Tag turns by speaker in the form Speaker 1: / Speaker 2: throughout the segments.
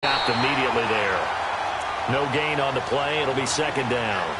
Speaker 1: Stopped immediately there. No gain on the play. It'll be second down.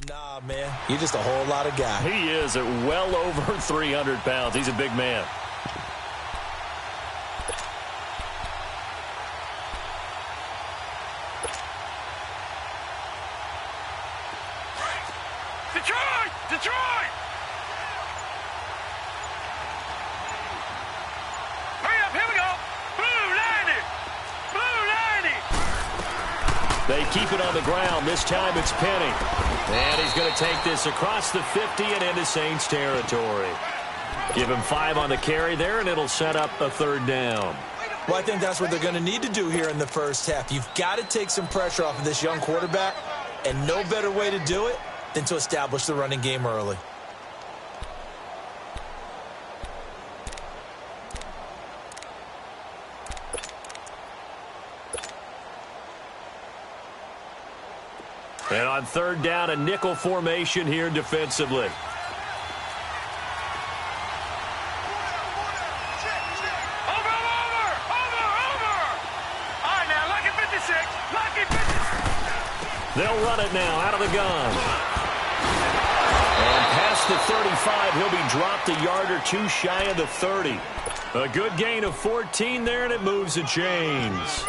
Speaker 2: Nah, man, you're just a whole lot of guy.
Speaker 1: He is at well over 300 pounds. He's a big man.
Speaker 3: Detroit! Detroit! Hurry up, here we go! Blue 90! Blue 90!
Speaker 1: They keep it on the ground. This time it's Penny. And he's going to take this across the 50 and into Saints territory. Give him 5 on the carry there, and it'll set up a third down.
Speaker 2: Well, I think that's what they're going to need to do here in the first half. You've got to take some pressure off of this young quarterback, and no better way to do it than to establish the running game early.
Speaker 1: And on third down, a nickel formation here defensively.
Speaker 3: Over, over! All right, now, lucky 56. Lucky 56.
Speaker 1: They'll run it now out of the gun. And past the 35, he'll be dropped a yard or two shy of the 30. A good gain of 14 there, and it moves the chains.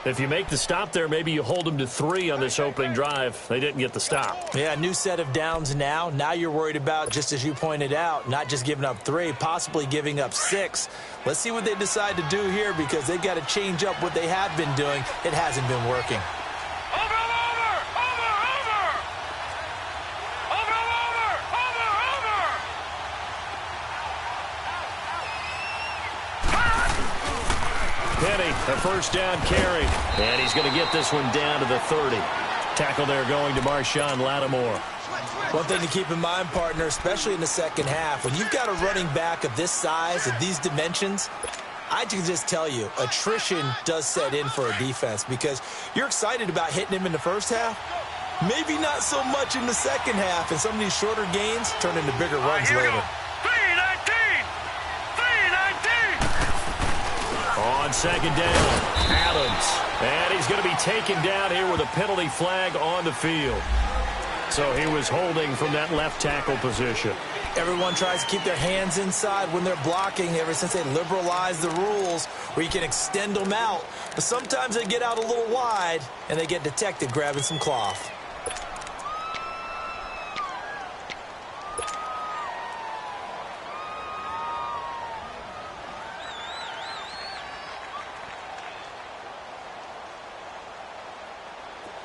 Speaker 1: If you make the stop there, maybe you hold them to 3 on this opening drive. They didn't get the stop.
Speaker 2: Yeah, new set of downs now. Now you're worried about, just as you pointed out, not just giving up 3, possibly giving up 6. Let's see what they decide to do here, because they've got to change up what they have been doing. It hasn't been working.
Speaker 1: Penny, a first down carry. And he's going to get this one down to the 30. Tackle there going to Marshawn Lattimore.
Speaker 2: One thing to keep in mind, partner, especially in the second half, when you've got a running back of this size, of these dimensions, I can just tell you, attrition does set in for a defense, because you're excited about hitting him in the first half. Maybe not so much in the second half, and some of these shorter gains turn into bigger runs later.
Speaker 1: On second down, Adams. And he's going to be taken down here with a penalty flag on the field. So he was holding from that left tackle position.
Speaker 2: Everyone tries to keep their hands inside when they're blocking ever since they liberalized the rules where you can extend them out. But sometimes they get out a little wide and they get detected grabbing some cloth.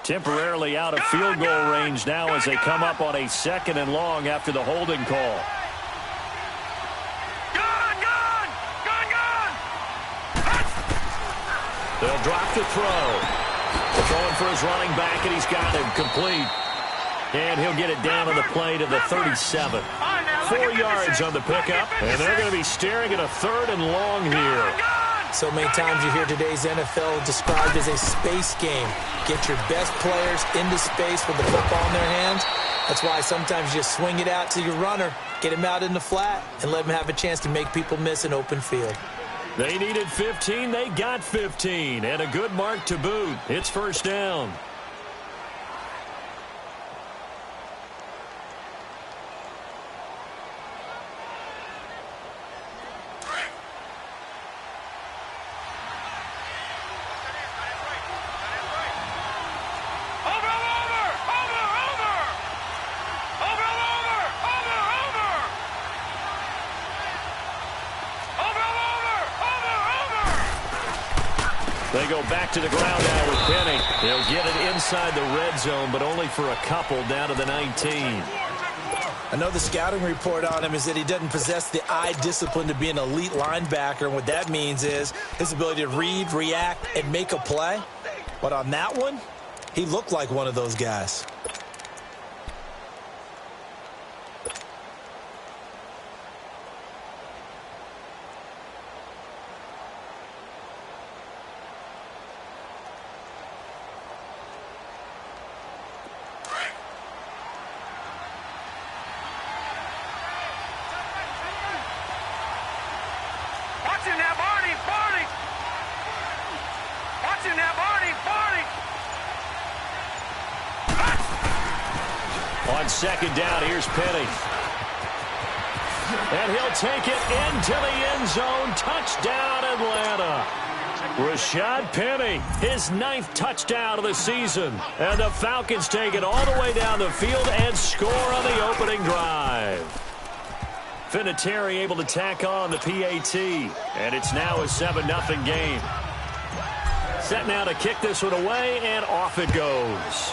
Speaker 1: Temporarily out of field goal range now as they come up on a 2nd and long after the holding call. They'll drop the throw. Throwing for his running back, and he's got him complete. And he'll get it down on the play to the 37. 4 yards on the pickup, and they're going to be staring at a 3rd and long here.
Speaker 2: So many times you hear today's NFL described as a space game. Get your best players into space with the football in their hands. That's why sometimes you just swing it out to your runner, get him out in the flat, and let him have a chance to make people miss an open field.
Speaker 1: They needed 15. They got 15. And a good mark to boot. It's first down. They go back to the ground now with Penny. They'll get it inside the red zone, but only for a couple down to the 19.
Speaker 2: I know the scouting report on him is that he doesn't possess the eye discipline to be an elite linebacker. And what that means is his ability to read, react, and make a play. But on that one, he looked like one of those guys.
Speaker 1: On second down, here's Penny. And he'll take it into the end zone. Touchdown, Atlanta. Rashad Penny, his 9th touchdown of the season. And the Falcons take it all the way down the field and score on the opening drive. Vinatieri able to tack on the PAT. And it's now a 7-0 game. Set now to kick this one away, and off it goes.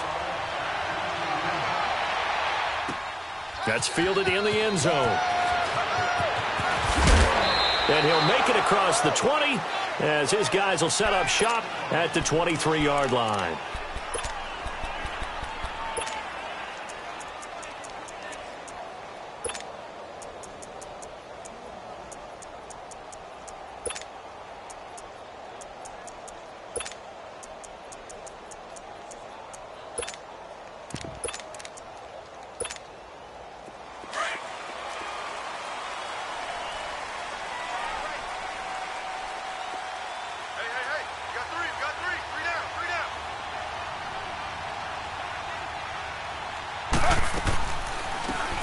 Speaker 1: That's fielded in the end zone. And he'll make it across the 20 as his guys will set up shop at the 23-yard line.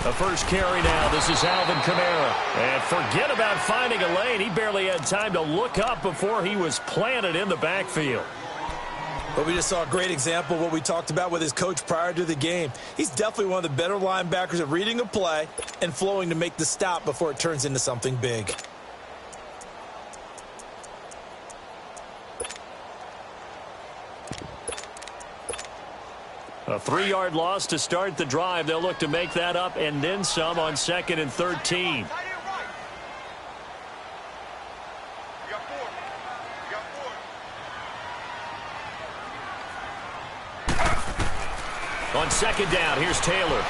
Speaker 1: The first carry now. This is Alvin Kamara. And forget about finding a lane. He barely had time to look up before he was planted in the backfield.
Speaker 2: But we just saw a great example of what we talked about with his coach prior to the game. He's definitely one of the better linebackers at reading a play and flowing to make the stop before it turns into something big.
Speaker 1: A 3-yard loss to start the drive. They'll look to make that up and then some on 2nd and 13. On 2nd down, here's Taylor.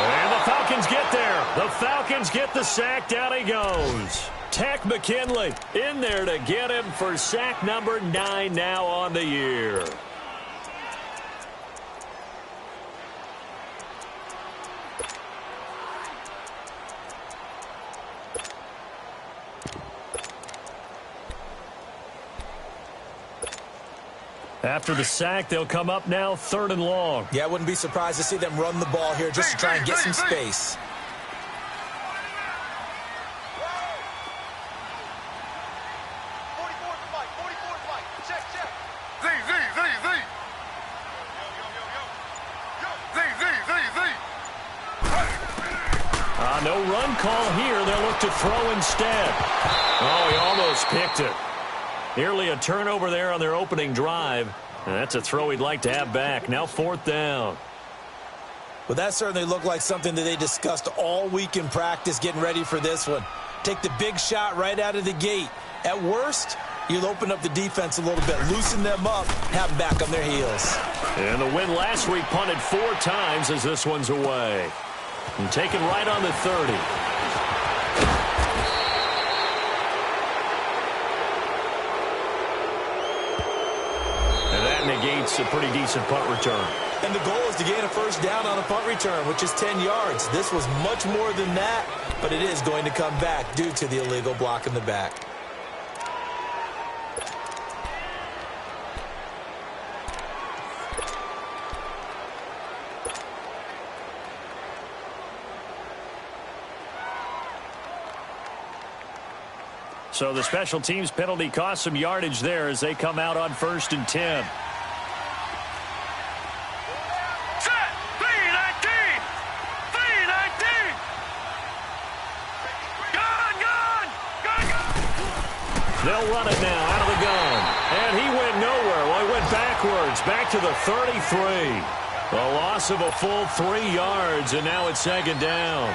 Speaker 1: And the Falcons get there. The Falcons get the sack. Down he goes. Tech McKinley in there to get him for sack number 9 now on the year. After the sack, they'll come up now 3rd and long.
Speaker 2: Yeah, I wouldn't be surprised to see them run the ball here just to try and get some space.
Speaker 1: No run call here. They'll look to throw instead. Oh, he almost picked it. Nearly a turnover there on their opening drive. And that's a throw he'd like to have back. Now 4th down.
Speaker 2: Well, that certainly looked like something that they discussed all week in practice getting ready for this one. Take the big shot right out of the gate. At worst, you'll open up the defense a little bit, loosen them up, have them back on their heels.
Speaker 1: And the win last week punted 4 times as this one's away. And taken right on the 30. negates a pretty decent punt return.
Speaker 2: And the goal is to gain a first down on a punt return, which is 10 yards. This was much more than that, but it is going to come back due to the illegal block in the back.
Speaker 1: So the special teams penalty cost some yardage there as they come out on 1st and 10.
Speaker 3: Set. 3-19. 3-19. Gun, gun. Gun, gun.
Speaker 1: They'll run it now out of the gun. And he went nowhere. Well, he went backwards. Back to the 33. A loss of a full 3 yards, and now it's 2nd down.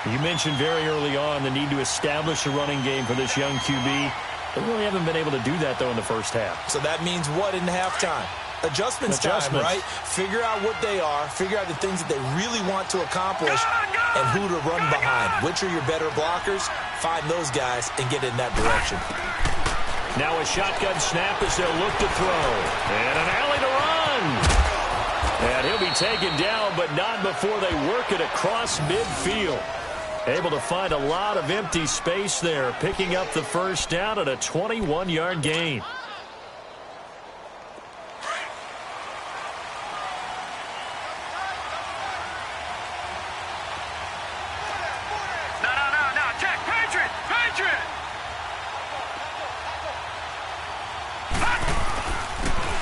Speaker 1: You mentioned very early on the need to establish a running game for this young QB. They really haven't been able to do that, though, in the first half.
Speaker 2: So that means what in halftime? Adjustments time, right? Figure out what they are, figure out the things that they really want to accomplish, and who to run behind. Which are your better blockers? Find those guys and get in that direction.
Speaker 1: Now a shotgun snap as they'll look to throw. And an alley to run. And he'll be taken down, but not before they work it across midfield. Able to find a lot of empty space there, picking up the first down at a 21-yard gain.
Speaker 3: No. Check. Patriot.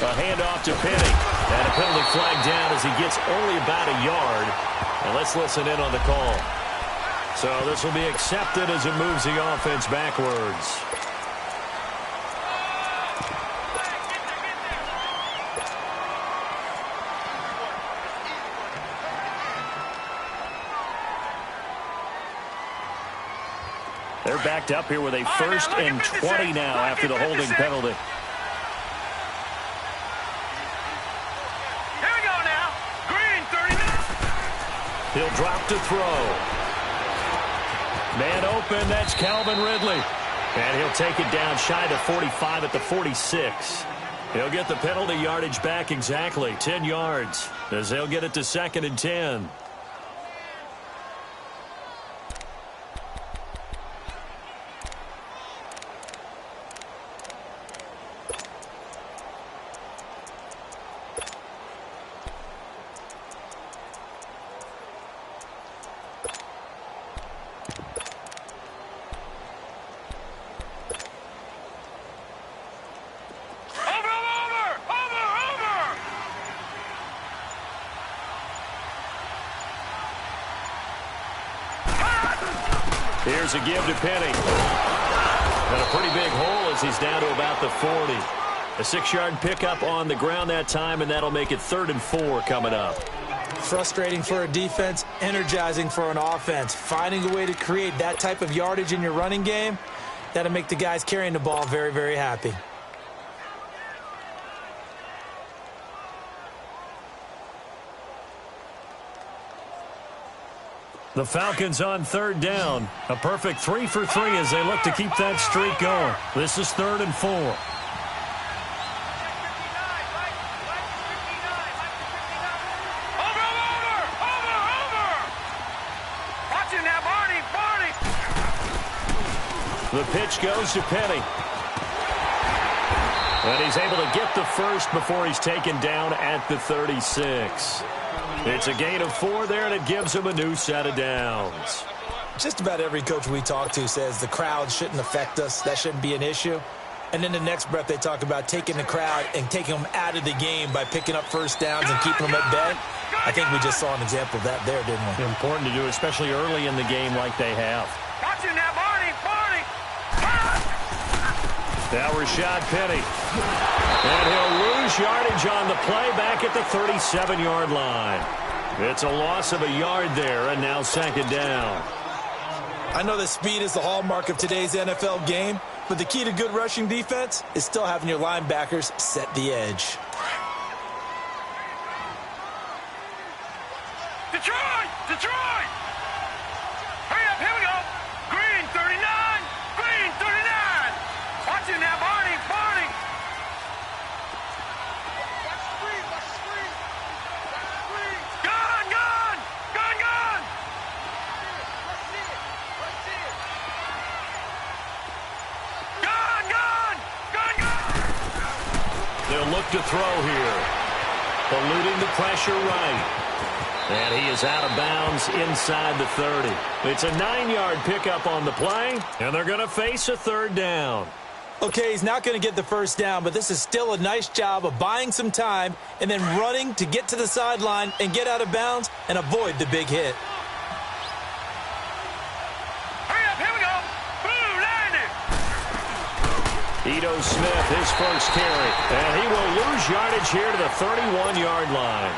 Speaker 1: A handoff to Penny. And a penalty flag down as he gets only about a yard. And let's listen in on the call. So this will be accepted as it moves the offense backwards. They're backed up here with a 1st and 20 now after the holding penalty.
Speaker 3: Here we go now. Green, 39.
Speaker 1: He'll drop to throw. Man open, that's Calvin Ridley. And he'll take it down shy to 45 at the 46. He'll get the penalty yardage back exactly, 10 yards, as they'll get it to 2nd and 10. Here's a give to Penny. And a pretty big hole as he's down to about the 40. A 6-yard pickup on the ground that time, and that'll make it 3rd and 4 coming up.
Speaker 2: Frustrating for a defense, energizing for an offense. Finding a way to create that type of yardage in your running game, that'll make the guys carrying the ball very, very happy.
Speaker 1: The Falcons on 3rd down. A perfect 3 for 3 as they look to keep that streak going. This is 3rd and 4.
Speaker 3: Over. Watch him now, Barney.
Speaker 1: The pitch goes to Penny. And he's able to get the first before he's taken down at the 36. It's a gain of 4 there, and it gives him a new set of downs.
Speaker 2: Just about every coach we talk to says the crowd shouldn't affect us. That shouldn't be an issue. And in the next breath, they talk about taking the crowd and taking them out of the game by picking up first downs and keeping them at bay. I think we just saw an example of that there, didn't we?
Speaker 1: Important to do, especially early in the game like they have.
Speaker 3: Watch him now, Barney.
Speaker 1: Now Rashad Penny. And he'll lose yardage on the play back at the 37-yard line. It's a loss of a yard there, and now 2nd down.
Speaker 2: I know that speed is the hallmark of today's NFL game, but the key to good rushing defense is still having your linebackers set the edge.
Speaker 3: Detroit! Hurry up, here we go. Green, 39. Watch him now, Barney.
Speaker 1: look to throw here. Eluding the pressure right. And he is out of bounds inside the 30. It's a 9-yard pickup on the play, and they're going to face a third down.
Speaker 2: Okay, he's not going to get the first down, but this is still a nice job of buying some time and then running to get to the sideline and get out of bounds and avoid the big hit.
Speaker 3: Hurry up, here we go. Blue line it.
Speaker 1: Ito Smith, his first carry, and he will lose yardage here to the 31-yard line.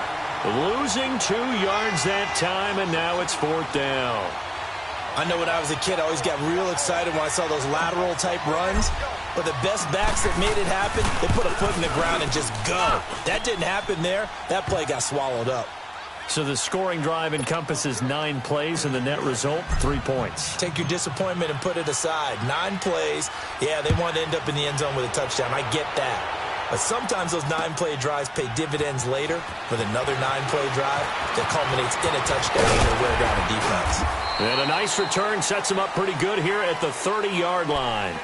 Speaker 1: Losing 2 yards that time, and now it's fourth down.
Speaker 2: I know when I was a kid, I always got real excited when I saw those lateral-type runs. But the best backs that made it happen, they put a foot in the ground and just go. That didn't happen there. That play got swallowed up.
Speaker 1: So the scoring drive encompasses 9 plays, and the net result, 3 points.
Speaker 2: Take your disappointment and put it aside. 9 plays. Yeah, they want to end up in the end zone with a touchdown. I get that. But sometimes those 9-play drives pay dividends later with another 9-play drive that culminates in a touchdown and wear down a defense.
Speaker 1: And a nice return sets them up pretty good here at the 30-yard line.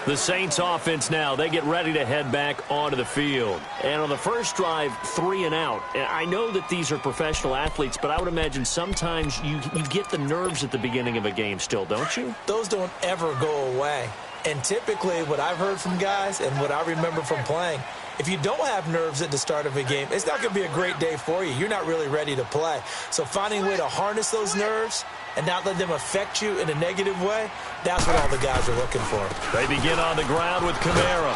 Speaker 1: The Saints offense now, they get ready to head back onto the field. And on the first drive, 3 and out. I know that these are professional athletes, but I would imagine sometimes you get the nerves at the beginning of a game still, don't you?
Speaker 2: Those don't ever go away. And typically what I've heard from guys and what I remember from playing, if you don't have nerves at the start of a game, it's not going to be a great day for you. You're not really ready to play. So finding a way to harness those nerves and not let them affect you in a negative way, that's what all the guys are looking for.
Speaker 1: They begin on the ground with Kamara.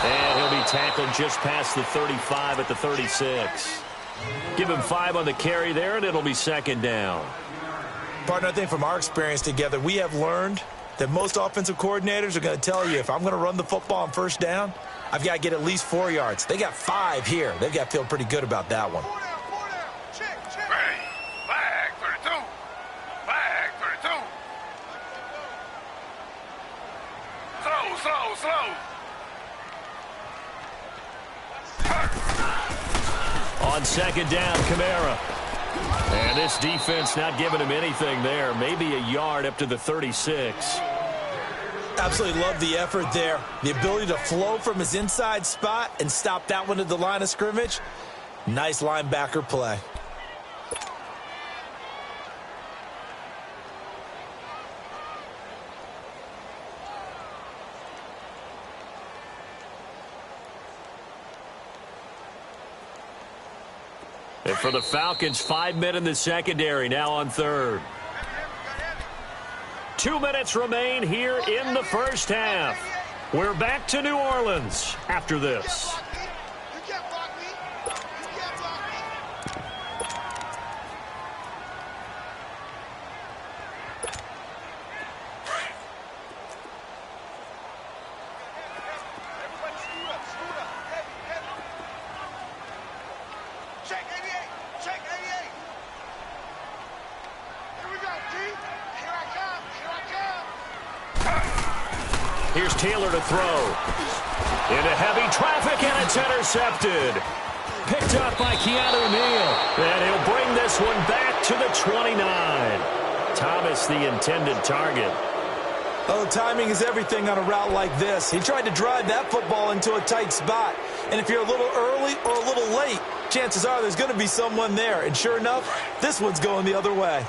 Speaker 1: And he'll be tackled just past the 35 at the 36. Give him 5 on the carry there, and it'll be second down.
Speaker 2: Partner, I think from our experience together, we have learned that most offensive coordinators are going to tell you, if I'm going to run the football on first down, I've got to get at least 4 yards. They got 5 here. They've got to feel pretty good about that one.
Speaker 3: Ready. Flag 32. Flag 32. Slow.
Speaker 1: On second down, Kamara. And this defense not giving him anything there. Maybe a yard up to the 36.
Speaker 2: Absolutely love the effort there. The ability to flow from his inside spot and stop that one at the line of scrimmage. Nice linebacker play.
Speaker 1: And for the Falcons, 5 men in the secondary, now on third. 2 minutes remain here in the first half. We're back to New Orleans after this. Here's Taylor to throw. Into heavy traffic, and it's intercepted. Picked up by Keanu Neal. And he'll bring this one back to the 29. Thomas, the intended target.
Speaker 2: Oh, timing is everything on a route like this. He tried to drive that football into a tight spot. And if you're a little early or a little late, chances are there's going to be someone there. And sure enough, this one's going the other way.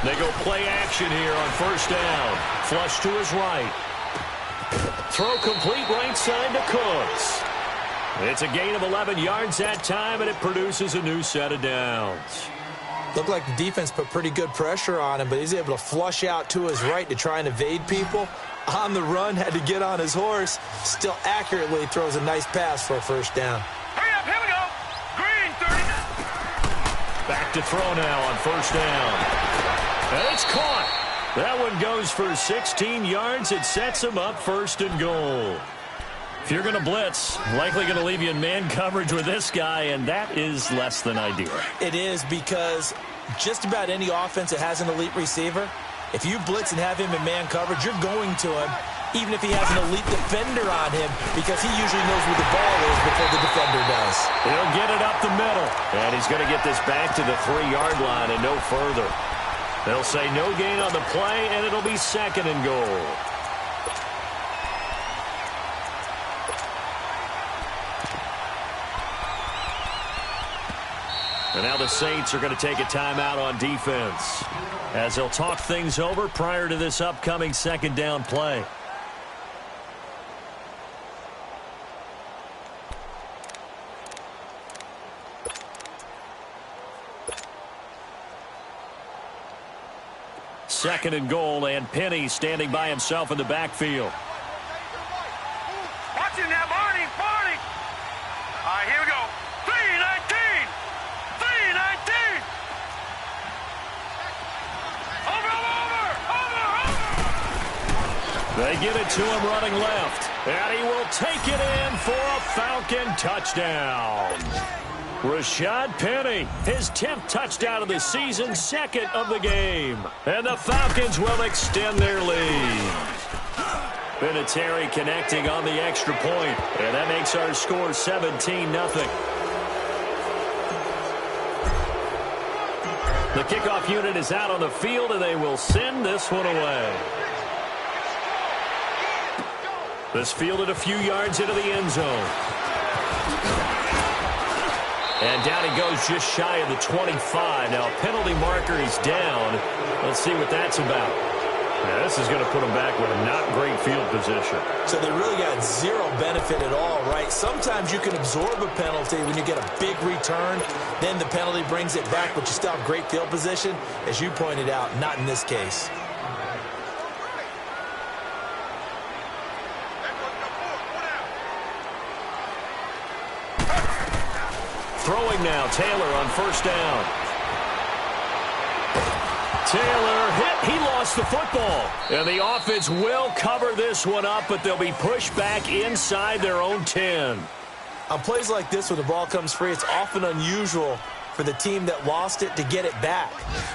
Speaker 1: They go play action here on first down. Flush to his right. Throw complete right side to Cooks. It's a gain of 11 yards that time, and it produces a new set of downs.
Speaker 2: Looked like the defense put pretty good pressure on him, but he's able to flush out to his right to try and evade people. On the run, had to get on his horse. Still accurately throws a nice pass for a first down.
Speaker 3: Hurry up, here we go. Green 30.
Speaker 1: Back to throw now on first down. And it's caught. That one goes for 16 yards. It sets him up first and goal. If you're going to blitz, likely going to leave you in man coverage with this guy, and that is less than ideal.
Speaker 2: It is, because just about any offense that has an elite receiver, if you blitz and have him in man coverage, you're going to him even if he has an elite defender on him, because he usually knows where the ball is before the defender does.
Speaker 1: He'll get it up the middle, and he's going to get this back to the 3-yard line and no further. They'll say no gain on the play, and it'll be 2nd and goal. And now the Saints are going to take a timeout on defense as they'll talk things over prior to this upcoming 2nd down play. Second and goal, and Penny standing by himself in the backfield.
Speaker 3: Watch him now, Barney. All right, here we go. 3-19. 3-19. Over.
Speaker 1: They give it to him running left, and he will take it in for a Falcon touchdown. Rashad Penny, his 10th touchdown of the season, 2nd of the game. And the Falcons will extend their lead. Vinatieri connecting on the extra point, and that makes our score 17-0. The kickoff unit is out on the field, and they will send this one away. This fielded a few yards into the end zone. And down he goes just shy of the 25. Now, penalty marker is down. Let's see what that's about. Yeah, this is going to put them back with a not great field position.
Speaker 2: So they really got zero benefit at all, right? Sometimes you can absorb a penalty when you get a big return. Then the penalty brings it back, but you still have great field position. As you pointed out, not in this case.
Speaker 1: Throwing now, Taylor on 1st down. Taylor hit. He lost the football. And the offense will cover this one up, but they'll be pushed back inside their own 10.
Speaker 2: On plays like this, when the ball comes free, it's often unusual for the team that lost it to get it back.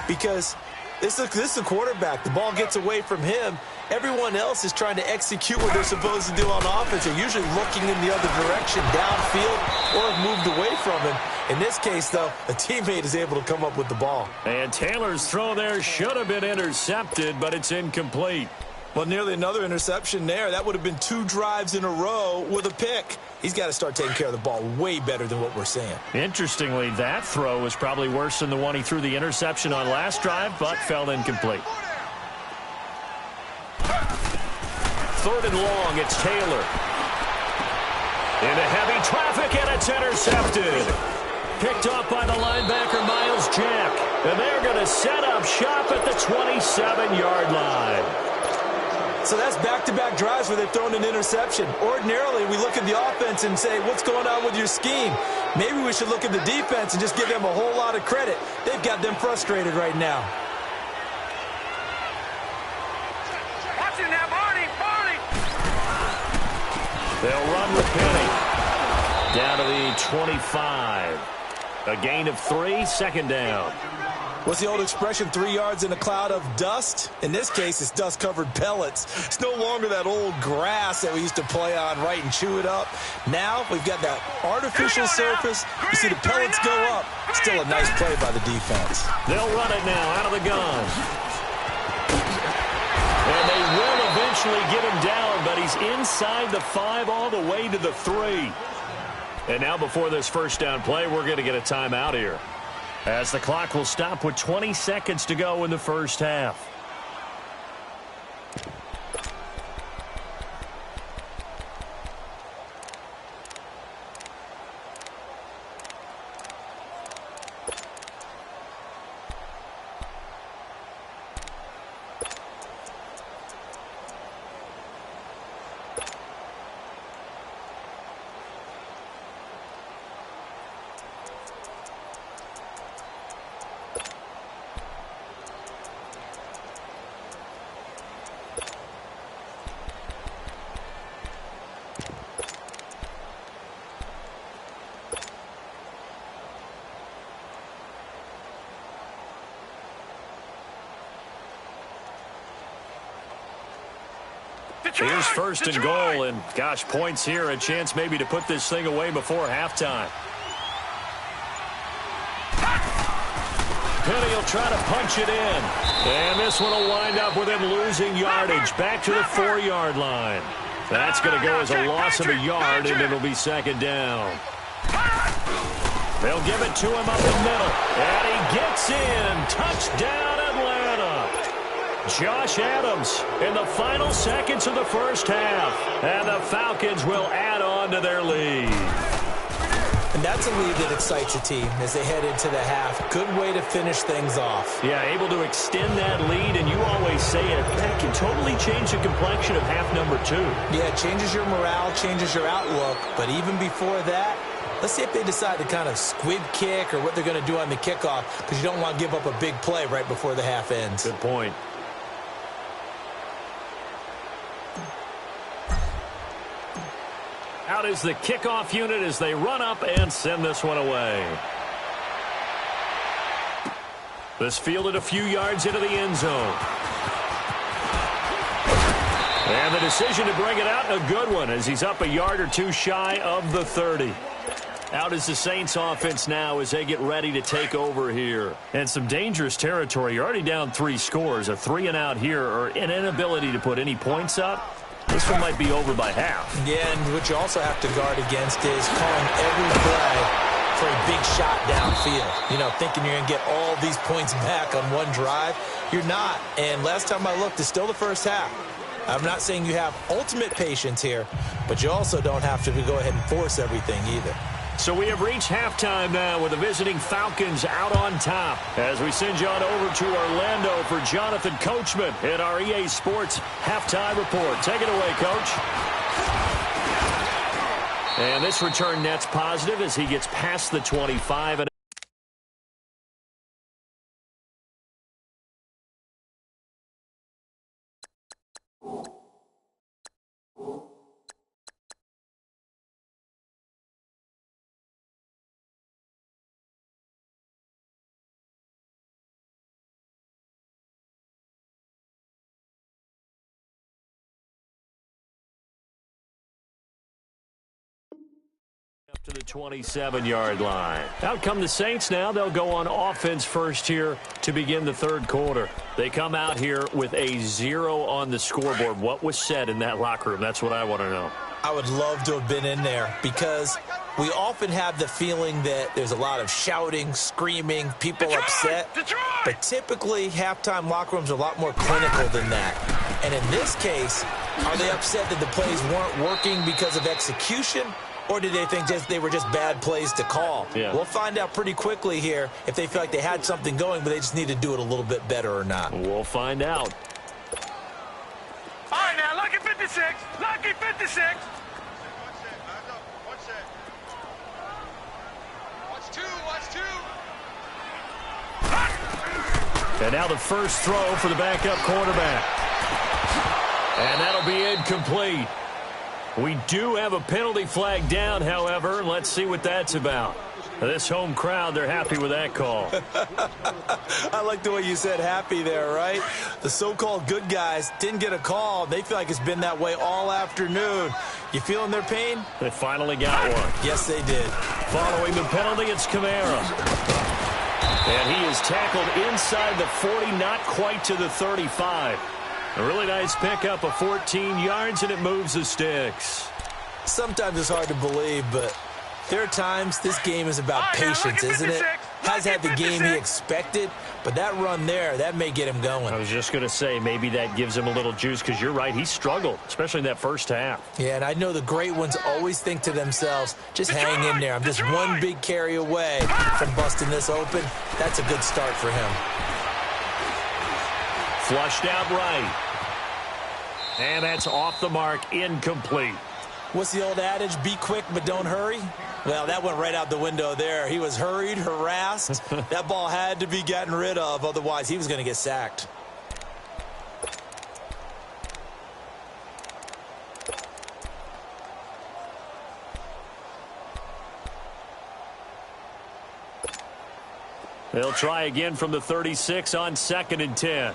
Speaker 2: Because this is a quarterback. The ball gets away from him. Everyone else is trying to execute what they're supposed to do on offense. They're usually looking in the other direction, downfield, or have moved away from him. In this case, though, a teammate is able to come up with the ball.
Speaker 1: And Taylor's throw there should have been intercepted, but it's incomplete.
Speaker 2: Well, nearly another interception there. That would have been 2 drives in a row with a pick. He's got to start taking care of the ball way better than what we're seeing.
Speaker 1: Interestingly, that throw was probably worse than the one he threw the interception on last drive, but fell incomplete. 3rd and long, it's Taylor. Into heavy traffic, and it's intercepted. Picked off by the linebacker, Miles Jack. And they're going to set up shop at the 27-yard line.
Speaker 2: So that's back-to-back drives where they've thrown an interception. Ordinarily, we look at the offense and say, what's going on with your scheme? Maybe we should look at the defense and just give them a whole lot of credit. They've got them frustrated right now.
Speaker 3: Watch him now, Barney.
Speaker 1: They'll run with Penny. Down to the 25. A gain of 3, 2nd down.
Speaker 2: What's the old expression, 3 yards in a cloud of dust? In this case, it's dust-covered pellets. It's no longer that old grass that we used to play on, right, and chew it up. Now we've got that artificial surface. You see the pellets go up. Still a nice play by the defense.
Speaker 1: They'll run it now out of the gun. And they will eventually get him down, but he's inside the 5 all the way to the 3. And now before this 1st down play, we're going to get a timeout here, as the clock will stop with 20 seconds to go in the 1st half. Here's first and goal, and gosh, points here, a chance maybe to put this thing away before halftime. Penny will try to punch it in, and this one will wind up with him losing yardage back to the 4-yard line. That's going to go as a loss of a yard, and it'll be second down. They'll give it to him up the middle, and he gets in. Touchdown, Atlanta. Josh Adams in the final seconds of the first half, and the Falcons will add on to their lead.
Speaker 2: And that's a lead that excites a team as they head into the half. Good way to finish things off.
Speaker 1: Yeah, able to extend that lead, and you always say it, that can totally change the complexion of half number 2.
Speaker 2: Yeah, it changes your morale, changes your outlook, but even before that, let's see if they decide to kind of squib kick or what they're going to do on the kickoff, because you don't want to give up a big play right before the half ends.
Speaker 1: Good point. Out is the kickoff unit as they run up and send this one away. This fielded a few yards into the end zone. And the decision to bring it out, a good one, as he's up a yard or two shy of the 30. Out is the Saints offense now as they get ready to take over here. And some dangerous territory. You're already down 3 scores. A 3-and-out here, or an inability to put any points up. This one might be over by half. Yeah, and what you also have to guard against is calling every play for a big shot downfield.
Speaker 2: You know, thinking you're going to get all these points back on one drive. You're not. And last time I looked, it's still the first half. I'm not saying you have ultimate patience here, but you also don't have to go ahead and force everything either.
Speaker 1: So we have reached halftime now with the visiting Falcons out on top. As we send you on over to Orlando for Jonathan Coachman in our EA Sports Halftime Report. Take it away, Coach. And this return net's positive as he gets past the 25. Up to the 27-yard line. Out come the Saints now. They'll go on offense first here to begin the third quarter. They come out here with a 0 on the scoreboard. What was said in that locker room? That's what I want to know.
Speaker 2: I would love to have been in there because we often have the feeling that there's a lot of shouting, screaming, people upset. But typically, halftime locker rooms are a lot more clinical than that. And in this case, are they upset that the plays weren't working because of execution? Or did they think they were just bad plays to call?
Speaker 1: Yeah.
Speaker 2: We'll find out pretty quickly here if they feel like they had something going, but they just need to do it a little bit better or not.
Speaker 1: We'll find out.
Speaker 3: All right, now, lucky 56. Lucky 56. Watch two.
Speaker 1: And now the first throw for the backup quarterback. And that'll be incomplete. We do have a penalty flag down, however. Let's see what that's about. This home crowd, they're happy with that call.
Speaker 2: I like the way you said happy there, right? The so-called good guys didn't get a call. They feel like it's been that way all afternoon. You feeling their pain?
Speaker 1: They finally got one.
Speaker 2: Yes, they did.
Speaker 1: Following the penalty, it's Kamara. And he is tackled inside the 40, not quite to the 35. A really nice pickup of 14 yards, and it moves the sticks.
Speaker 2: Sometimes it's hard to believe, but there are times this game is about patience, isn't it? Has had the game he expected, but that run there, that may get him going.
Speaker 1: I was just going to say, maybe that gives him a little juice, because you're right, he struggled, especially in that first half.
Speaker 2: Yeah, and I know the great ones always think to themselves, just hang in there. I'm just one big carry away from busting this open. That's a good start for him.
Speaker 1: Flushed out right. And that's off the mark, incomplete.
Speaker 2: What's the old adage? Be quick, but don't hurry? Well, that went right out the window there. He was hurried, harassed. That ball had to be gotten rid of, otherwise he was going to get sacked.
Speaker 1: They'll try again from the 36 on 2nd and 10.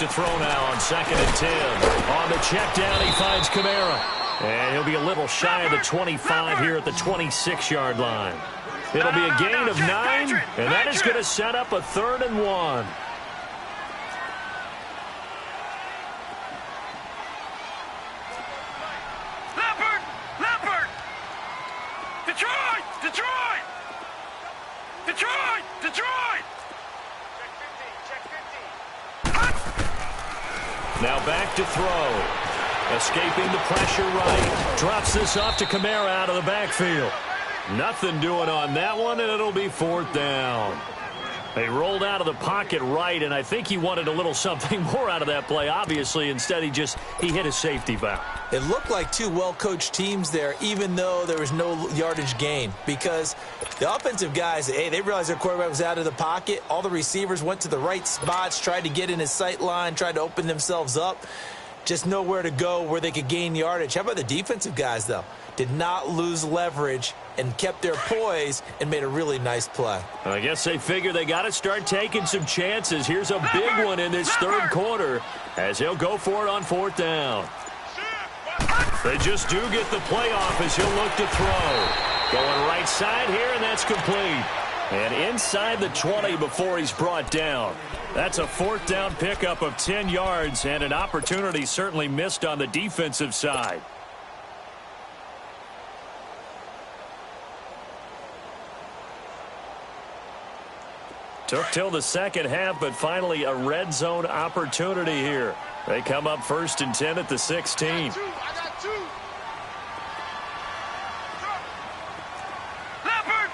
Speaker 1: to throw now on 2nd and 10. On the check down, he finds Kamara. And he'll be a little shy of the 25 here at the 26-yard line. It'll be a gain of 9, and that is going to set up a 3rd and 1.
Speaker 3: Detroit!
Speaker 1: Now back to throw. Escaping the pressure right. Drops this off to Kamara out of the backfield. Nothing doing on that one, and it'll be 4th down. They rolled out of the pocket right, and I think he wanted a little something more out of that play, obviously. Instead, he hit a safety valve.
Speaker 2: It looked like two well-coached teams there, even though there was no yardage gain, because the offensive guys, hey, they realized their quarterback was out of the pocket. All the receivers went to the right spots, tried to get in his sight line, tried to open themselves up. Just nowhere to go where they could gain yardage. How about the defensive guys, though? Did not lose leverage and kept their poise and made a really nice play.
Speaker 1: I guess they figure they got to start taking some chances. Here's a big one in this 3rd quarter as he'll go for it on 4th down. They just do get the play off as he'll look to throw. Going right side here, and that's complete. And inside the 20 before he's brought down. That's a 4th down pickup of 10 yards and an opportunity certainly missed on the defensive side. Took till the 2nd half, but finally a red zone opportunity here. They come up 1st and 10 at the 16.
Speaker 3: I got two. Leopard!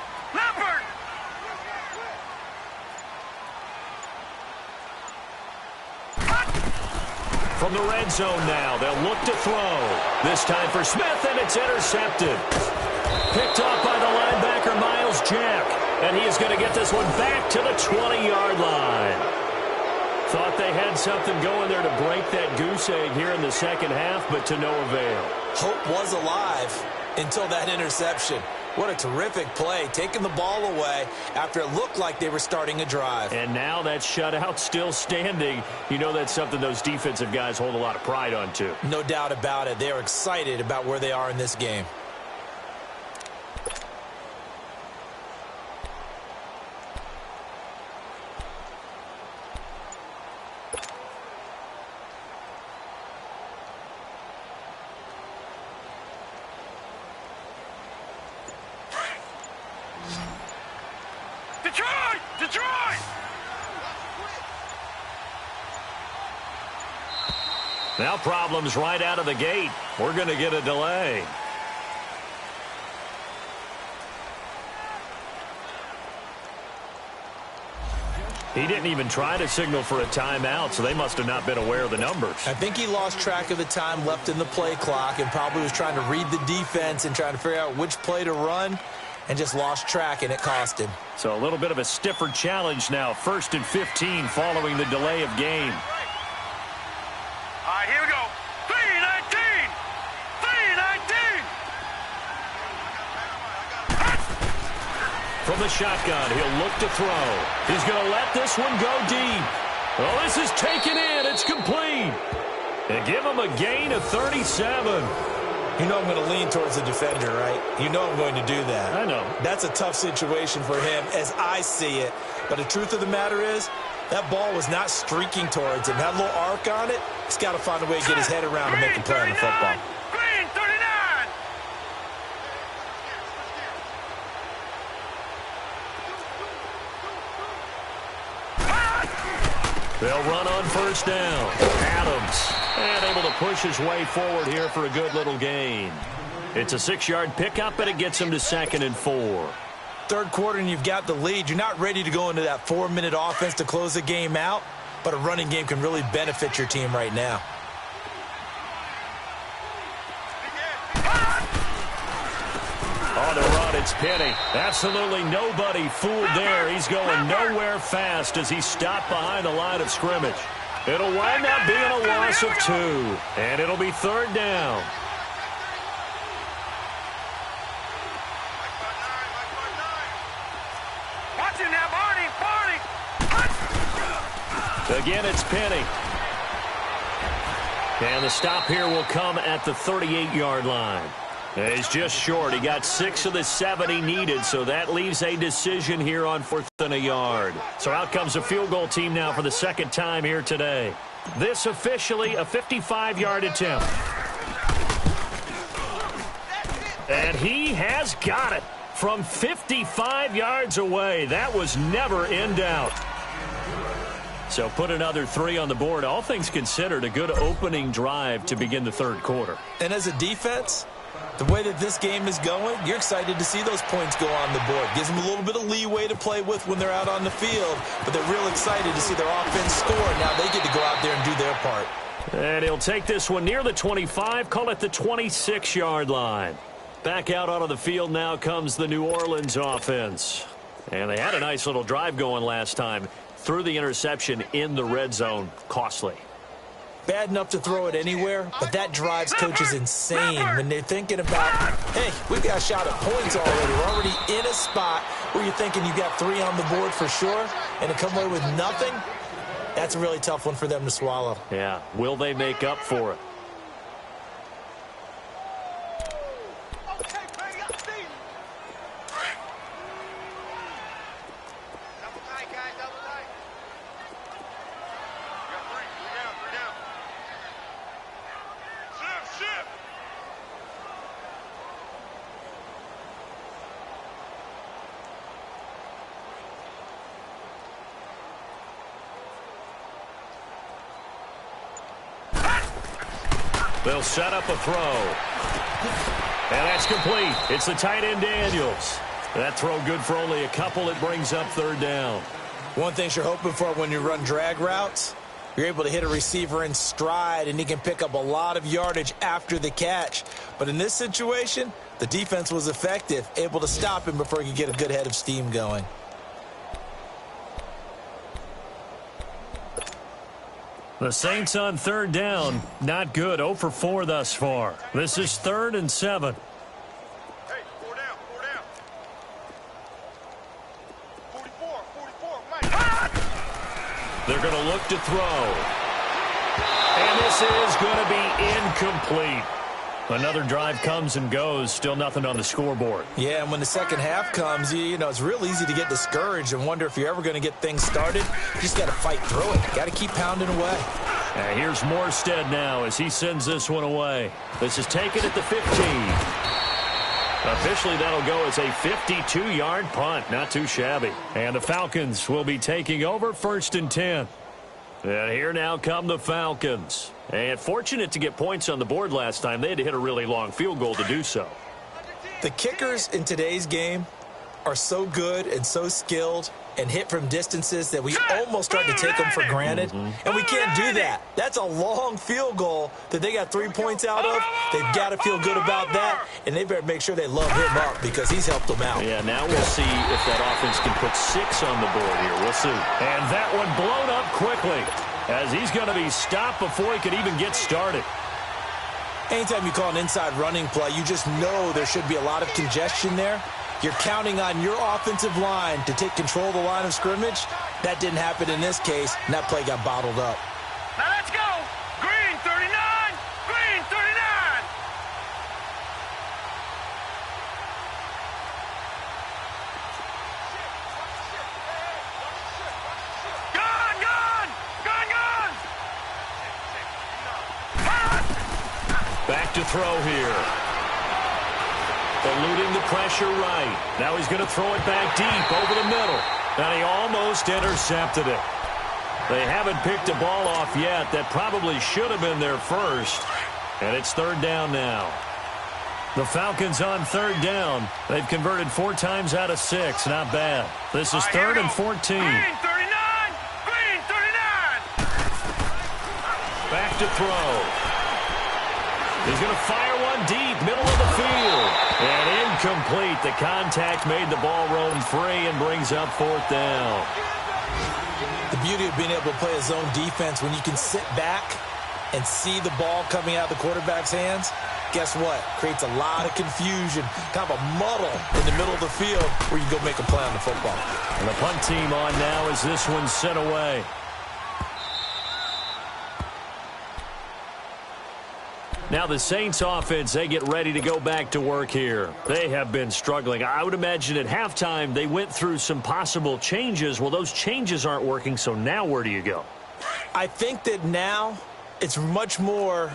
Speaker 1: From the red zone now, they'll look to throw. This time for Smith, and it's intercepted. Picked off by the linebacker, Miles Jack. And he is going to get this one back to the 20-yard line. Thought they had something going there to break that goose egg here in the 2nd half, but to no avail.
Speaker 2: Hope was alive until that interception. What a terrific play, taking the ball away after it looked like they were starting a drive.
Speaker 1: And now that shutout still standing. You know that's something those defensive guys hold a lot of pride on, too.
Speaker 2: No doubt about it. They are excited about where they are in this game.
Speaker 3: Detroit!
Speaker 1: Now problems right out of the gate. We're going to get a delay. He didn't even try to signal for a timeout, so they must have not been aware of the numbers.
Speaker 2: I think he lost track of the time left in the play clock and probably was trying to read the defense and trying to figure out which play to run and just lost track, and it cost him.
Speaker 1: So a little bit of a stiffer challenge now. 1st and 15 following the delay of game.
Speaker 3: All right, here we go. 3-19! 3-19!
Speaker 1: From the shotgun, he'll look to throw. He's going to let this one go deep. Oh, this is taken in. It's complete. And give him a gain of 37.
Speaker 2: You know I'm going to lean towards the defender, right? You know I'm going to do that.
Speaker 1: I know.
Speaker 2: That's a tough situation for him as I see it. But the truth of the matter is, that ball was not streaking towards him. Had a little arc on it. He's got to find a way to get his head around and make a play on the football.
Speaker 3: Green 39!
Speaker 1: They'll run on 1st down. Adams. And able to push his way forward here for a good little gain. It's a 6-yard pickup, and it gets him to 2nd and 4.
Speaker 2: 3rd quarter, and you've got the lead. You're not ready to go into that 4-minute offense to close the game out, but a running game can really benefit your team right now.
Speaker 1: On the run, it's Penny. Absolutely nobody fooled there. He's going nowhere fast as he's stopped behind the line of scrimmage. It'll wind up being a loss of 2, and it'll be 3rd down.
Speaker 3: Watch it now, Barney!
Speaker 1: Again, it's Penny. And the stop here will come at the 38-yard line. He's just short. He got 6 of the 7 he needed, so that leaves a decision here on 4th and a yard. So out comes a field goal team now for the second time here today. This officially a 55-yard attempt. And he has got it from 55 yards away. That was never in doubt. So put another 3 on the board. All things considered, a good opening drive to begin the third quarter.
Speaker 2: And as a defense, the way that this game is going, you're excited to see those points go on the board. Gives them a little bit of leeway to play with when they're out on the field, but they're real excited to see their offense score. Now they get to go out there and do their part.
Speaker 1: And he'll take this one near the 25, call it the 26-yard line. Back out onto the field now comes the New Orleans offense. And they had a nice little drive going last time. Threw the interception in the red zone. Costly.
Speaker 2: Bad enough to throw it anywhere, but that drives coaches insane when they're thinking about, hey, we've got a shot at points already. We're already in a spot where you're thinking you got 3 on the board for sure, and to come away with nothing, that's a really tough one for them to swallow.
Speaker 1: Yeah, will they make up for it? They'll set up a throw. And that's complete. It's the tight end Daniels. That throw good for only a couple. It brings up 3rd down.
Speaker 2: One thing you're hoping for when you run drag routes, you're able to hit a receiver in stride, and he can pick up a lot of yardage after the catch. But in this situation, the defense was effective, able to stop him before he could get a good head of steam going.
Speaker 1: The Saints on 3rd down, not good. 0 for 4 thus far. This is 3rd and 7.
Speaker 3: Hey, 4 down, 4 down. 44, Mike.
Speaker 1: They're going to look to throw. And this is going to be incomplete. Another drive comes and goes. Still nothing on the scoreboard.
Speaker 2: Yeah, and when the second half comes, you know, it's real easy to get discouraged and wonder if you're ever going to get things started. You just got to fight through it. Got to keep pounding away.
Speaker 1: Here's Morstead now as he sends this one away. This is taken at the 15. Officially, that'll go as a 52-yard punt. Not too shabby. And the Falcons will be taking over 1st and 10. And here now come the Falcons. And fortunate to get points on the board last time. They had to hit a really long field goal to do so.
Speaker 2: The kickers in today's game are so good and so skilled and hit from distances that we almost start to take them for granted. And we can't do that. That's a long field goal that they got 3 points out of. They've got to feel good about that, and they better make sure they love him up because he's helped them out.
Speaker 1: Yeah, now we'll see if that offense can put 6 on the board here. We'll see. And that one blown up quickly as he's going to be stopped before he could even get started.
Speaker 2: Anytime you call an inside running play, you just know there should be a lot of congestion there. You're counting on your offensive line to take control of the line of scrimmage. That didn't happen in this case, and that play got bottled up.
Speaker 3: Now let's go. Green 39. Green 39. Gun, gun. Gun, gun.
Speaker 1: Back to throw here. Eluding the pressure right. Now he's going to throw it back deep over the middle. And he almost intercepted it. They haven't picked a ball off yet. That probably should have been their first. And it's 3rd down now. The Falcons on 3rd down. They've converted 4 times out of 6. Not bad. This is 3rd and 14.
Speaker 3: Green 39. Green 39.
Speaker 1: Back to throw. He's going to fire one deep, middle of the field. And incomplete. The contact made the ball roam free and brings up 4th down.
Speaker 2: The beauty of being able to play a zone defense when you can sit back and see the ball coming out of the quarterback's hands, guess what? Creates a lot of confusion, kind of a muddle in the middle of the field where you go make a play on the football.
Speaker 1: And the punt team on now as this one's sent away. Now the Saints offense, they get ready to go back to work here. They have been struggling. I would imagine at halftime they went through some possible changes. Well, those changes aren't working, so now where do you go?
Speaker 2: I think that now it's much more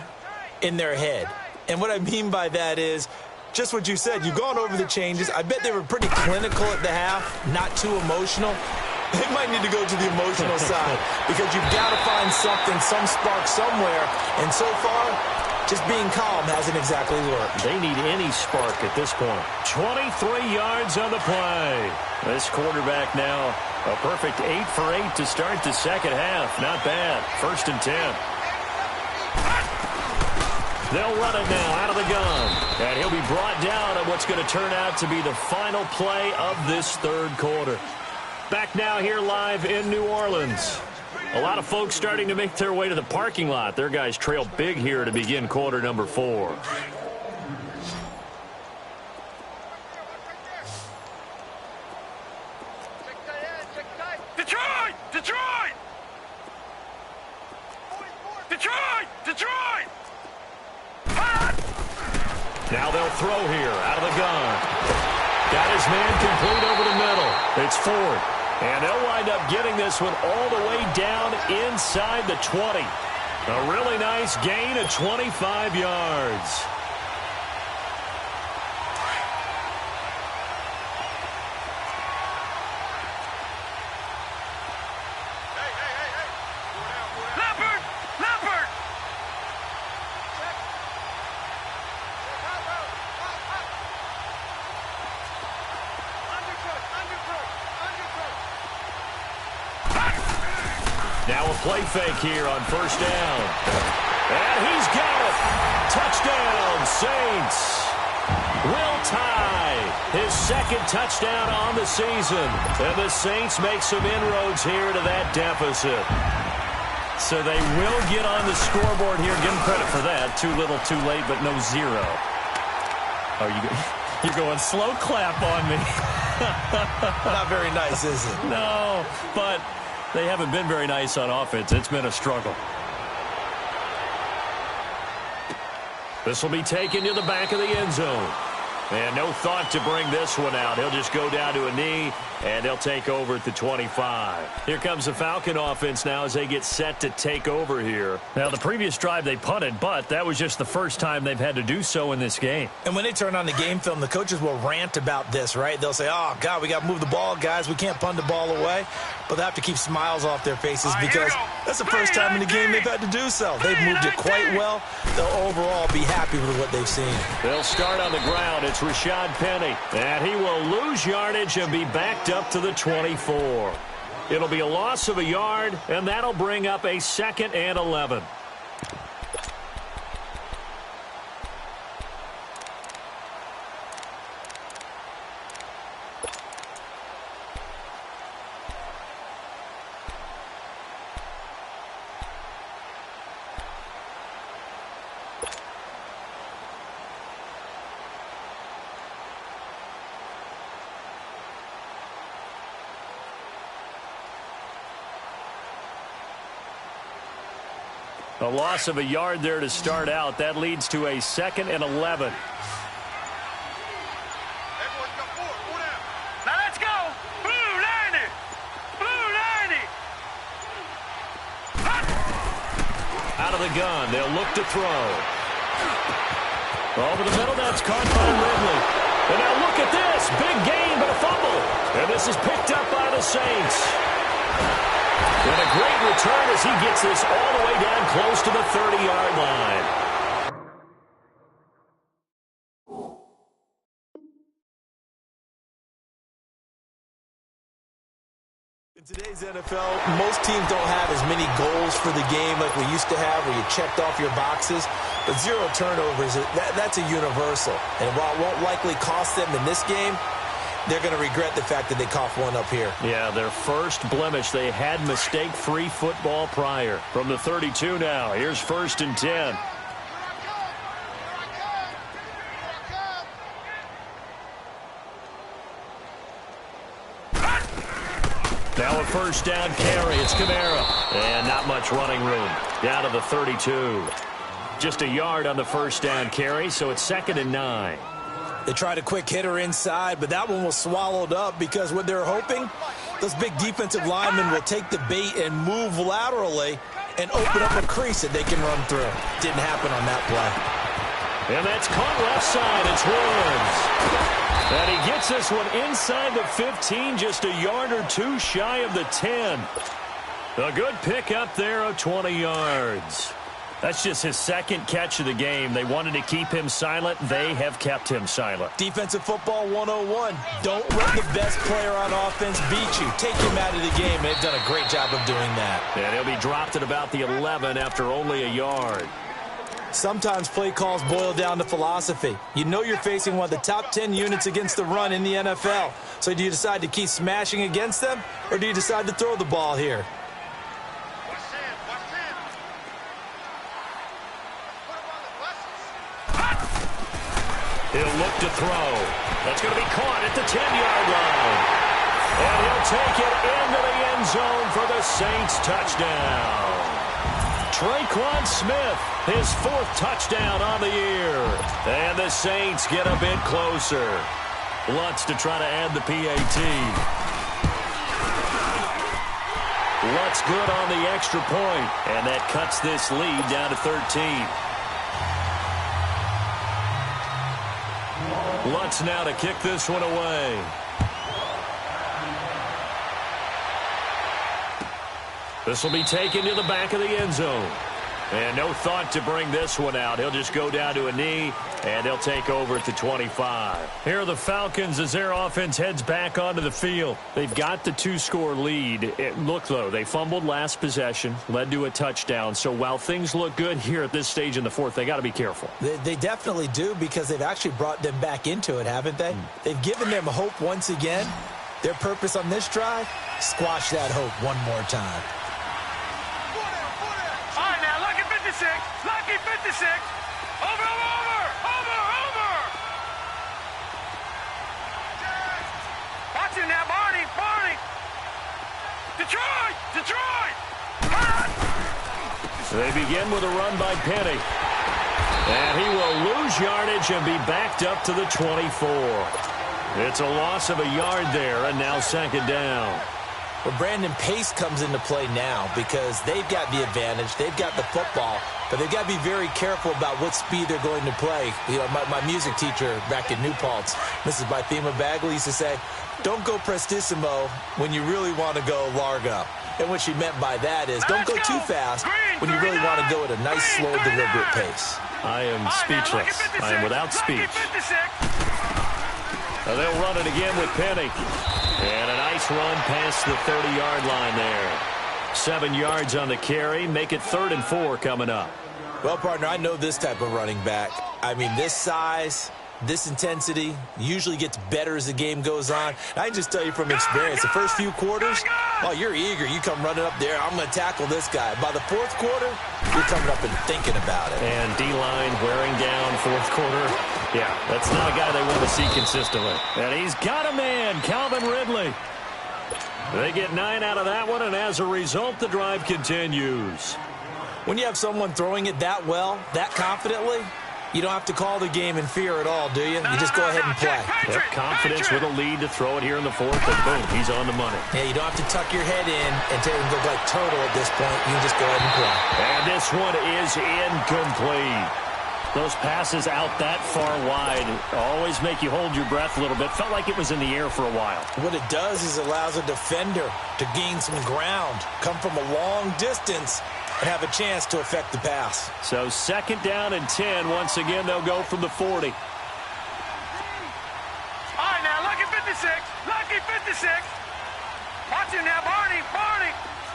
Speaker 2: in their head. And what I mean by that is just what you said. You've gone over the changes. I bet they were pretty clinical at the half, not too emotional. They might need to go to the emotional side because you've got to find something, some spark somewhere. And so far, just being calm hasn't exactly worked.
Speaker 1: They need any spark at this point. 23 yards on the play. This quarterback now a perfect 8 for 8 to start the second half. Not bad. 1st and 10. They'll run it now out of the gun. And he'll be brought down on what's going to turn out to be the final play of this third quarter. Back now here live in New Orleans. A lot of folks starting to make their way to the parking lot. Their guys trail big here to begin quarter number 4.
Speaker 3: Detroit! Detroit! Detroit! Detroit!
Speaker 1: Now they'll throw here out of the gun. Got his man complete over the middle. It's 4th. And they'll wind up getting this one all the way down inside the 20. A really nice gain of 25 yards.
Speaker 3: Leopard! Leopard!
Speaker 1: Now a play fake here on 1st down. And he's got it. Touchdown, Saints. Will tie his 2nd touchdown on the season. And the Saints make some inroads here to that deficit. So they will get on the scoreboard here. Give them credit for that. Too little, too late, but no 0. Oh, you're going slow clap on me.
Speaker 2: Not very nice, is it?
Speaker 1: No, but they haven't been very nice on offense. It's been a struggle. This will be taken to the back of the end zone. And no thought to bring this one out. He'll just go down to a knee, and they'll take over at the 25. Here comes the Falcon offense now as they get set to take over here. Now, the previous drive they punted, but that was just the first time they've had to do so in this game.
Speaker 2: And when they turn on the game film, the coaches will rant about this, right? They'll say, oh, God, we got to move the ball, guys. We can't punt the ball away. But they have to keep smiles off their faces because that's the first time in the game they've had to do so. They've moved it quite well. They'll overall be happy with what they've seen.
Speaker 1: They'll start on the ground. It's Rashad Penny. And he will lose yardage and be backed up to the 24. It'll be a loss of a yard, and that'll bring up a 2nd and 11. A loss of a yard there to start out. That leads to a 2nd and 11.
Speaker 3: Now let's go! Blue 90! Blue 90!
Speaker 1: Out of the gun. They'll look to throw. Over the middle. That's caught by Ridley. And now look at this. Big gain, but a fumble. And this is picked up by the Saints. And a great return as he gets this all the way down close to the 30-yard line.
Speaker 2: In today's NFL, most teams don't have as many goals for the game like we used to have where you checked off your boxes. But 0 turnovers, that's a universal. And while it won't likely cost them in this game, they're going to regret the fact that they coughed one up here.
Speaker 1: Yeah, their first blemish. They had mistake-free football prior. From the 32 now, here's 1st and 10. Now a 1st down carry. It's Kamara. And not much running room. Down to the 32. Just a yard on the first down carry, so it's 2nd and 9.
Speaker 2: They tried a quick hitter inside, but that one was swallowed up because what they're hoping, those big defensive linemen will take the bait and move laterally and open up a crease that they can run through. Didn't happen on that play.
Speaker 1: And that's caught left side. It's Woods. And he gets this one inside the 15, just a yard or two shy of the 10. A good pickup there of 20 yards. That's just his 2nd catch of the game. They wanted to keep him silent. They have kept him silent.
Speaker 2: Defensive football 101. Don't let the best player on offense beat you. Take him out of the game. They've done a great job of doing that.
Speaker 1: And he'll be dropped at about the 11 after only a yard.
Speaker 2: Sometimes play calls boil down to philosophy. You know you're facing one of the top 10 units against the run in the NFL. So do you decide to keep smashing against them, or do you decide to throw the ball here?
Speaker 1: He'll look to throw. That's going to be caught at the 10-yard line. And he'll take it into the end zone for the Saints touchdown. Traquan Smith, his 4th touchdown on the year. And the Saints get a bit closer. Lutz to try to add the PAT. Lutz good on the extra point, and that cuts this lead down to 13. Lutz now to kick this one away. This will be taken to the back of the end zone. And no thought to bring this one out. He'll just go down to a knee, and they'll take over at the 25. Here are the Falcons as their offense heads back onto the field. They've got the 2-score lead. Look, though, they fumbled last possession, led to a touchdown. So while things look good here at this stage in the 4th, they got to be careful.
Speaker 2: They definitely do, because they've actually brought them back into it, haven't they? They've given them hope once again. Their purpose on this drive, squash that hope one more time.
Speaker 3: Lucky 56. Over. Watch him now, Barney. Detroit.
Speaker 1: They begin with a run by Penny. And he will lose yardage and be backed up to the 24. It's a loss of a yard there, and now 2nd down.
Speaker 2: Well, Brandon, pace comes into play now because they've got the advantage. They've got the football, but they've got to be very careful about what speed they're going to play. You know, my music teacher back in New Paltz, Mrs. Bythema Bagley, used to say, don't go prestissimo when you really want to go largo. And what she meant by that is don't go too fast when you really want to go at a nice, slow, deliberate pace.
Speaker 1: I am speechless. I am without speech. They'll run it again with Penny. And a nice run past the 30-yard line there. 7 yards on the carry. Make it 3rd and 4 coming up.
Speaker 2: Well, partner, I know this type of running back. I mean, this size, this intensity usually gets better as the game goes on. I can just tell you from experience, the first few quarters, oh, you're eager. You come running up there. I'm going to tackle this guy. By the 4th quarter, you're coming up and thinking about it.
Speaker 1: And D-line wearing down 4th quarter. Yeah, that's not a guy they want to see consistently. And he's got a man, Calvin Ridley. They get 9 out of that one, and as a result, the drive continues.
Speaker 2: When you have someone throwing it that well, that confidently, you don't have to call the game in fear at all, do you? You just go ahead and play.
Speaker 1: Yep, confidence with a lead to throw it here in the 4th, and boom, he's on the money.
Speaker 2: Yeah, you don't have to tuck your head in and go like turtle at this point. You can just go ahead and play.
Speaker 1: And this one is incomplete. Those passes out that far wide always make you hold your breath a little bit. Felt like it was in the air for a while.
Speaker 2: What it does is it allows a defender to gain some ground, come from a long distance, and have a chance to affect the pass.
Speaker 1: So 2nd down and 10. Once again, they'll go from the 40.
Speaker 3: All right, now, lucky 56. Watch him now, Barney.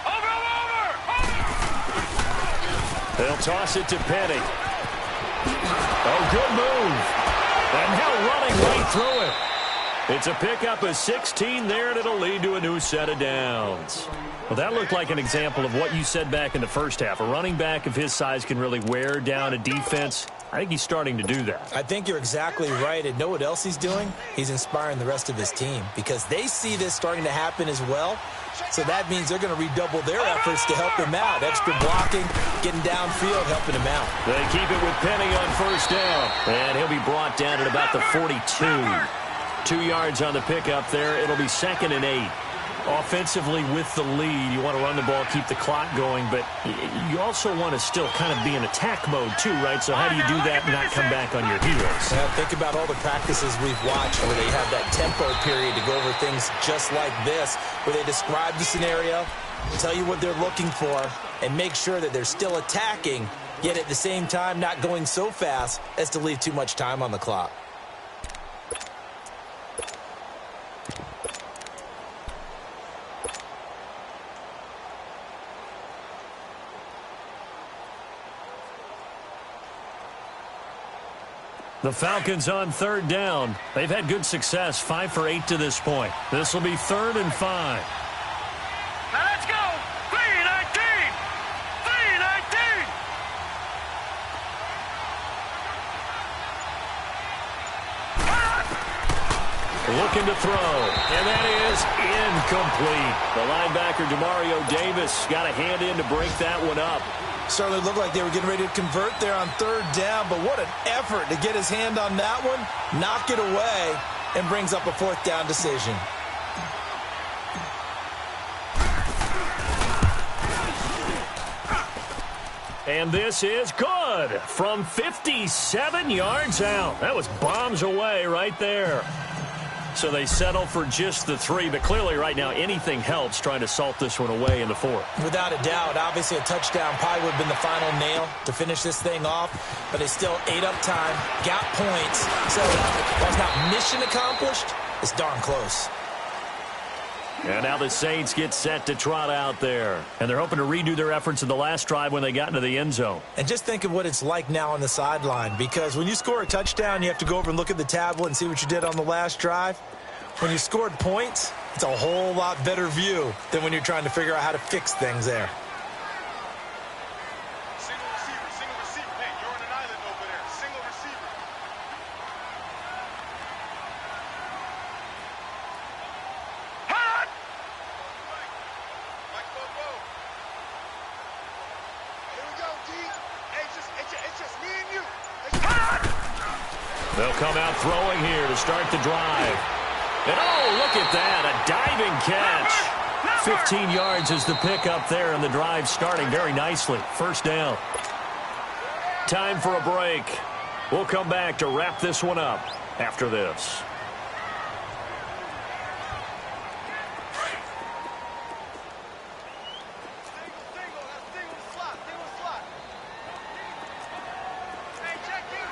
Speaker 3: Over.
Speaker 1: They'll toss it to Penny. Oh, good move. And now running right through it. It's a pickup of 16 there, and it'll lead to a new set of downs. Well, that looked like an example of what you said back in the first half. A running back of his size can really wear down a defense. I think he's starting to do that.
Speaker 2: I think you're exactly right. And know what else he's doing? He's inspiring the rest of his team because they see this starting to happen as well. So that means they're going to redouble their efforts to help him out. Extra blocking, getting downfield, helping him out.
Speaker 1: They keep it with Penny on first down. And he'll be brought down at about the 42. 2 yards on the pickup there. It'll be 2nd and 8. Offensively with the lead, you want to run the ball, keep the clock going, but you also want to still kind of be in attack mode too, right? So how do you do that and not come back on your heels?
Speaker 2: Now, think about all the practices we've watched where they have that tempo period to go over things just like this, where they describe the scenario, tell you what they're looking for, and make sure that they're still attacking, yet at the same time not going so fast as to leave too much time on the clock.
Speaker 1: The Falcons on 3rd down. They've had good success, 5 for 8 to this point. This will be 3rd and 5.
Speaker 3: Now let's go. 3-19. 3-19.
Speaker 1: Looking to throw, and that is incomplete. The linebacker, Demario Davis, got a hand in to break that one up.
Speaker 2: Certainly looked like they were getting ready to convert there on 3rd down, but what an effort to get his hand on that one, knock it away, and brings up a 4th down decision.
Speaker 1: And this is good from 57 yards out. That was bombs away right there. So they settle for just the 3, but clearly right now anything helps trying to salt this one away in the 4th.
Speaker 2: Without a doubt, obviously a touchdown probably would have been the final nail to finish this thing off, but they still ate up time, got points, so while it's not mission accomplished, it's darn close.
Speaker 1: And now the Saints get set to trot out there. And they're hoping to redo their efforts in the last drive when they got into the end zone.
Speaker 2: And just think of what it's like now on the sideline, because when you score a touchdown, you have to go over and look at the tablet and see what you did on the last drive. When you scored points, it's a whole lot better view than when you're trying to figure out how to fix things there.
Speaker 3: Single receiver. Hey, you're on an island over there. Single receiver. Hot! Here we go, D. Hey, it's just me and you. Hot!
Speaker 1: They'll come out throwing here to start the drive. And oh, look at that, a diving catch. 15 yards is the pickup there, and the drive starting very nicely. 1st down. Time for a break. We'll come back to wrap this one up after this.
Speaker 3: Single slot. Hey, check you.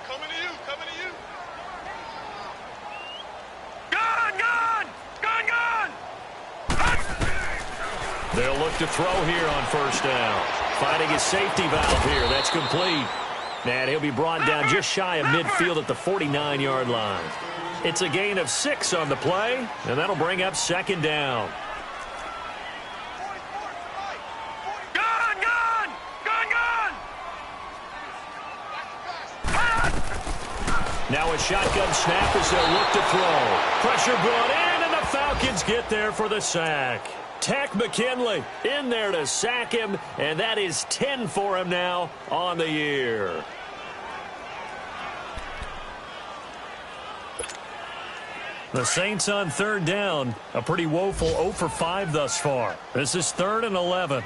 Speaker 3: Coming to you. Gun!
Speaker 1: They'll look to throw here on 1st down. Finding his safety valve here. That's complete. And he'll be brought down just shy of midfield at the 49-yard line. It's a gain of 6 on the play, and that'll bring up 2nd down. Now a shotgun snap as they'll look to throw. Pressure brought in, and the Falcons get there for the sack. Tack McKinley in there to sack him, and that is 10 for him now on the year. The Saints on 3rd down, a pretty woeful 0 for 5 thus far. This is 3rd and 11.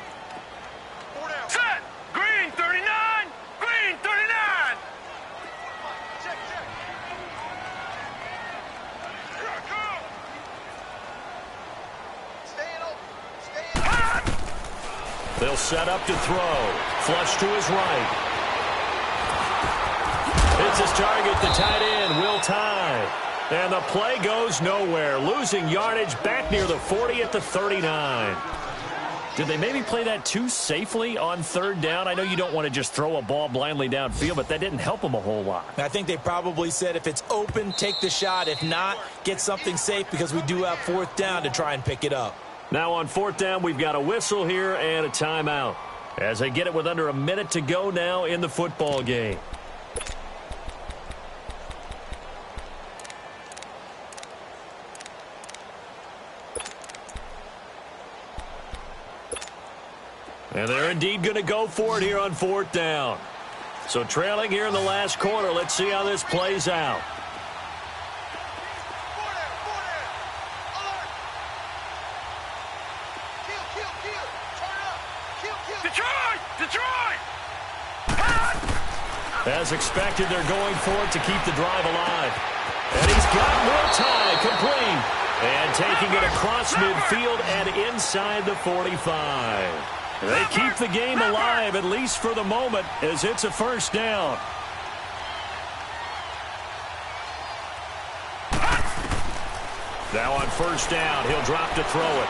Speaker 3: Set! Green 39! Green 39! Check. Here I come! Stay in.
Speaker 1: They'll set up to throw. Flush to his right. It's his target, the tight end, Will Tye. And the play goes nowhere. Losing yardage back near the 40 at the 39. Did they maybe play that too safely on 3rd down? I know you don't want to just throw a ball blindly downfield, but that didn't help them a whole lot.
Speaker 2: I think they probably said if it's open, take the shot. If not, get something safe because we do have 4th down to try and pick it up.
Speaker 1: Now on 4th down, we've got a whistle here and a timeout. as they get it with under a minute to go now in the football game. And they're indeed going to go for it here on 4th down. So trailing here in the last quarter. Let's see how this plays out.
Speaker 3: Detroit!
Speaker 1: As expected, they're going for it to keep the drive alive. And he's got more time, complete. And taking it across midfield and inside the 45. They keep the game alive, at least for the moment, as it's a 1st down. Now on 1st down, he'll drop to throw it.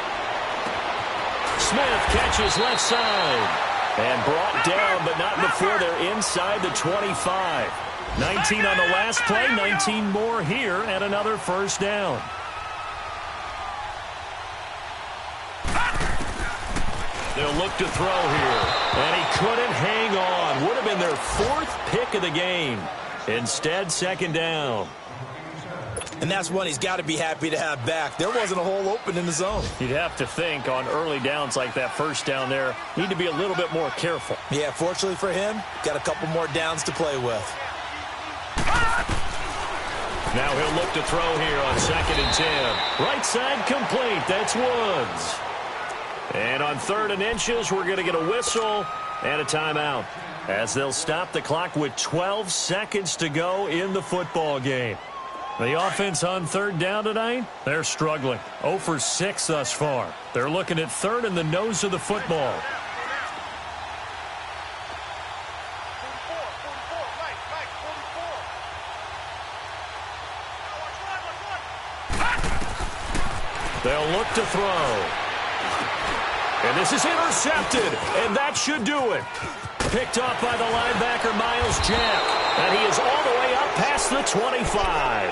Speaker 1: Smith catches left side. And brought down, but not before they're inside the 25. 19 on the last play, 19 more here, and another 1st down. They'll look to throw here. And he couldn't hang on. Would have been their 4th pick of the game. Instead, 2nd down.
Speaker 2: And that's one he's got to be happy to have back. There wasn't a hole open in the zone.
Speaker 1: You'd have to think on early downs like that 1st down there, need to be a little bit more careful.
Speaker 2: Yeah, fortunately for him, got a couple more downs to play with.
Speaker 1: Now he'll look to throw here on 2nd and 10. Right side complete. That's Woods. And on 3rd and inches, we're going to get a whistle and a timeout, as they'll stop the clock with 12 seconds to go in the football game. The offense on 3rd down tonight, they're struggling. 0 for 6 thus far. They're looking at 3rd in the nose of the football. They'll look to throw. And this is intercepted, and that should do it. Picked off by the linebacker, Miles Jack. And he is all the way up past the 25.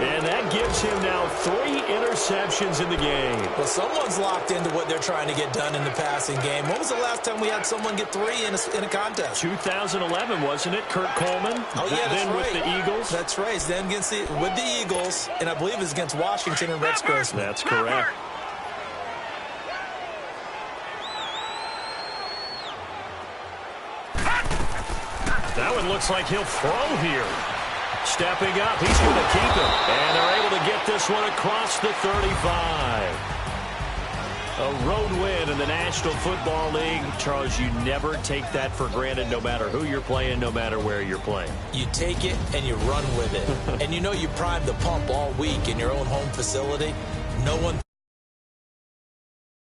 Speaker 1: And that gives him now 3 interceptions in the game.
Speaker 2: Well, someone's locked into what they're trying to get done in the passing game. When was the last time we had someone get 3 in a contest?
Speaker 1: 2011, wasn't it? Kurt Coleman?
Speaker 2: Oh, yeah, that's
Speaker 1: then
Speaker 2: right.
Speaker 1: With the Eagles?
Speaker 2: That's right. Then against with the Eagles, and I believe it was against Washington and Rex Grossman.
Speaker 1: That's correct. That one looks like he'll throw here. Stepping up, he's going to keep it. And they're able to get this one across the 35. A road win in the National Football League. Charles, you never take that for granted, no matter who you're playing, no matter where you're playing.
Speaker 2: You take it and you run with it. And you know you primed the pump all week in your own home facility. No one